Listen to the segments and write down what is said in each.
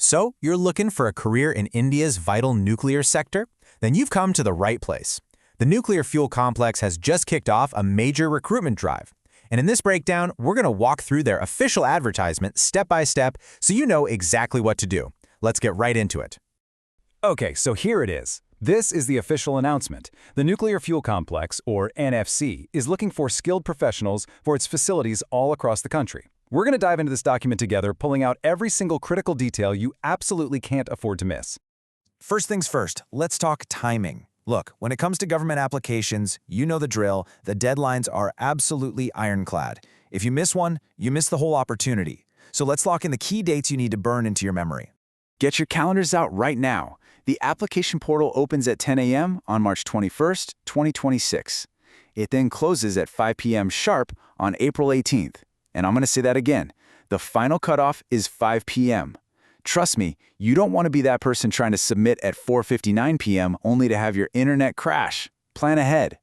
So, you're looking for a career in India's vital nuclear sector? Then you've come to the right place. The nuclear fuel complex has just kicked off a major recruitment drive. And in this breakdown, we're going to walk through their official advertisement step by step so you know exactly what to do. Let's get right into it. Okay, so here it is. This is the official announcement. The Nuclear Fuel Complex, or NFC, is looking for skilled professionals for its facilities all across the country. We're going to dive into this document together, pulling out every single critical detail you absolutely can't afford to miss. First things first, let's talk timing. Look, when it comes to government applications, you know the drill. The deadlines are absolutely ironclad. If you miss one, you miss the whole opportunity. So let's lock in the key dates you need to burn into your memory. Get your calendars out right now. The application portal opens at 10 a.m. on March 21st, 2026. It then closes at 5 p.m. sharp on April 18th. And I'm going to say that again. The final cutoff is 5 p.m. Trust me, you don't want to be that person trying to submit at 4:59 p.m. only to have your internet crash. Plan ahead.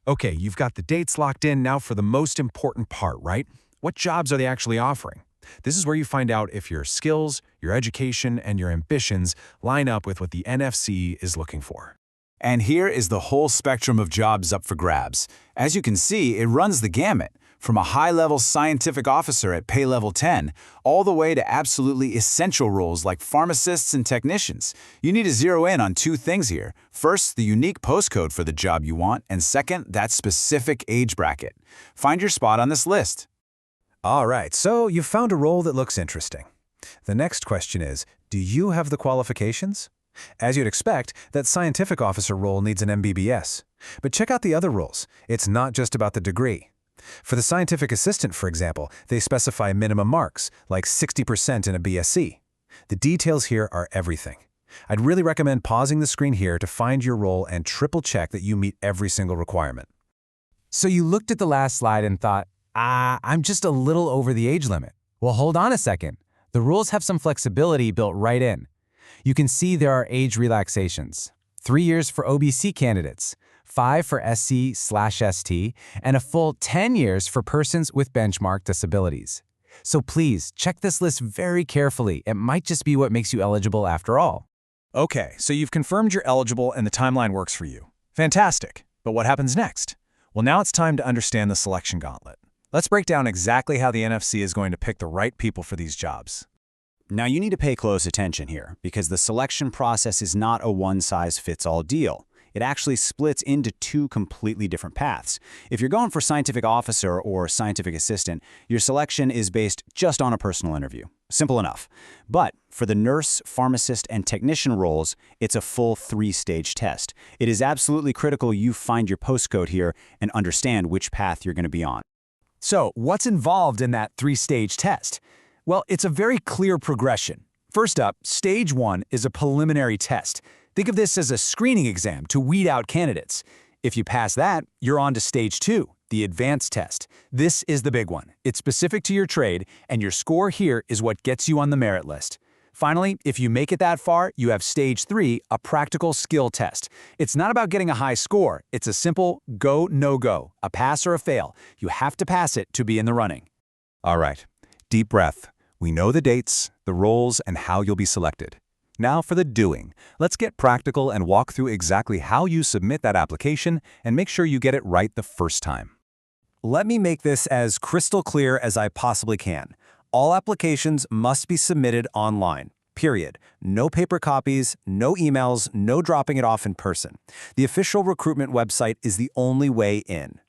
Okay, you've got the dates locked in. Now for the most important part, right? What jobs are they actually offering? This is where you find out if your skills, your education, and your ambitions line up with what the NFC is looking for. And here is the whole spectrum of jobs up for grabs. As you can see, it runs the gamut, from a high-level scientific officer at pay level 10, all the way to absolutely essential roles like pharmacists and technicians. You need to zero in on two things here. First, the unique postcode for the job you want, and second, that specific age bracket. Find your spot on this list. All right, so you've found a role that looks interesting. The next question is, do you have the qualifications? As you'd expect, that scientific officer role needs an MBBS. But check out the other roles. It's not just about the degree. For the scientific assistant, for example, they specify minimum marks, like 60% in a BSc. The details here are everything. I'd really recommend pausing the screen here to find your role and triple check that you meet every single requirement. So you looked at the last slide and thought, I'm just a little over the age limit. Well, hold on a second. The rules have some flexibility built right in. You can see there are age relaxations. 3 years for OBC candidates, 5 for SC/ST, and a full 10 years for persons with benchmark disabilities. So please, check this list very carefully. It might just be what makes you eligible after all. Okay, so you've confirmed you're eligible and the timeline works for you. Fantastic. But what happens next? Well, now it's time to understand the selection gauntlet. Let's break down exactly how the NFC is going to pick the right people for these jobs. Now you need to pay close attention here, because the selection process is not a one-size-fits-all deal. It actually splits into two completely different paths. If you're going for scientific officer or scientific assistant, your selection is based just on a personal interview. Simple enough. But for the nurse, pharmacist, and technician roles, it's a full 3-stage test. It is absolutely critical you find your postcode here and understand which path you're going to be on. So, what's involved in that 3-stage test? Well, it's a very clear progression. First up, stage 1 is a preliminary test. Think of this as a screening exam to weed out candidates. If you pass that, you're on to stage 2, the advanced test. This is the big one. It's specific to your trade, and your score here is what gets you on the merit list. Finally, if you make it that far, you have stage 3, a practical skill test. It's not about getting a high score. It's a simple go, no go, a pass or a fail. You have to pass it to be in the running. All right, deep breath. We know the dates, the roles, and how you'll be selected. Now for the doing. Let's get practical and walk through exactly how you submit that application and make sure you get it right the first time. Let me make this as crystal clear as I possibly can. All applications must be submitted online, period. No paper copies, no emails, no dropping it off in person. The official recruitment website is the only way in.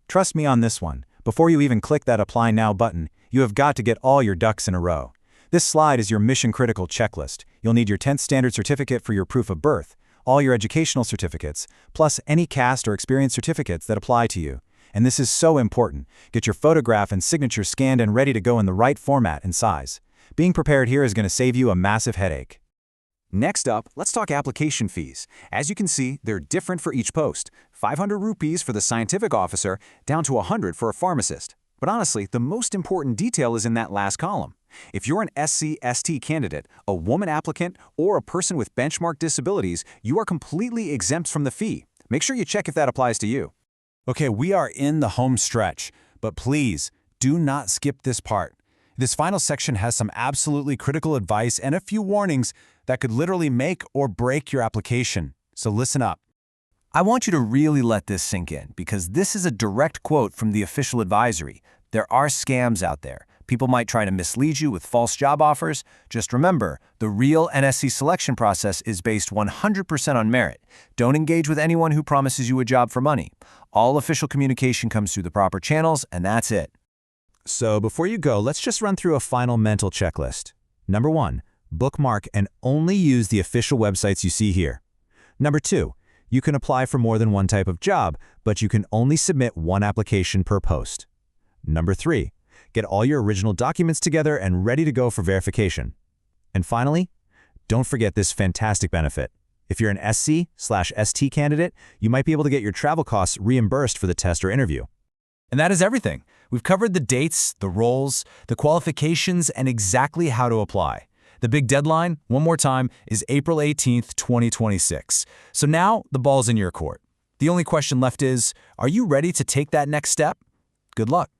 Trust me on this one. Before you even click that Apply Now button, you have got to get all your ducks in a row. This slide is your mission-critical checklist. You'll need your 10th standard certificate for your proof of birth, all your educational certificates, plus any caste or experience certificates that apply to you. And this is so important. Get your photograph and signature scanned and ready to go in the right format and size. Being prepared here is going to save you a massive headache. Next up, let's talk application fees. As you can see, they're different for each post. 500 rupees for the scientific officer, down to 100 for a pharmacist. But honestly, the most important detail is in that last column. If you're an SC/ST candidate, a woman applicant, or a person with benchmark disabilities, you are completely exempt from the fee. Make sure you check if that applies to you. Okay, we are in the home stretch, but please do not skip this part. This final section has some absolutely critical advice and a few warnings that could literally make or break your application. So listen up. I want you to really let this sink in, because this is a direct quote from the official advisory. There are scams out there. People might try to mislead you with false job offers. Just remember, the real NSC selection process is based 100% on merit. Don't engage with anyone who promises you a job for money. All official communication comes through the proper channels, and that's it. So before you go, let's just run through a final mental checklist. Number 1, bookmark and only use the official websites you see here. Number 2, you can apply for more than one type of job, but you can only submit one application per post. Number 3, get all your original documents together and ready to go for verification. And finally, don't forget this fantastic benefit. If you're an SC/ST candidate, you might be able to get your travel costs reimbursed for the test or interview. And that is everything. We've covered the dates, the roles, the qualifications, and exactly how to apply. The big deadline, one more time, is April 18th, 2026. So now the ball's in your court. The only question left is, are you ready to take that next step? Good luck.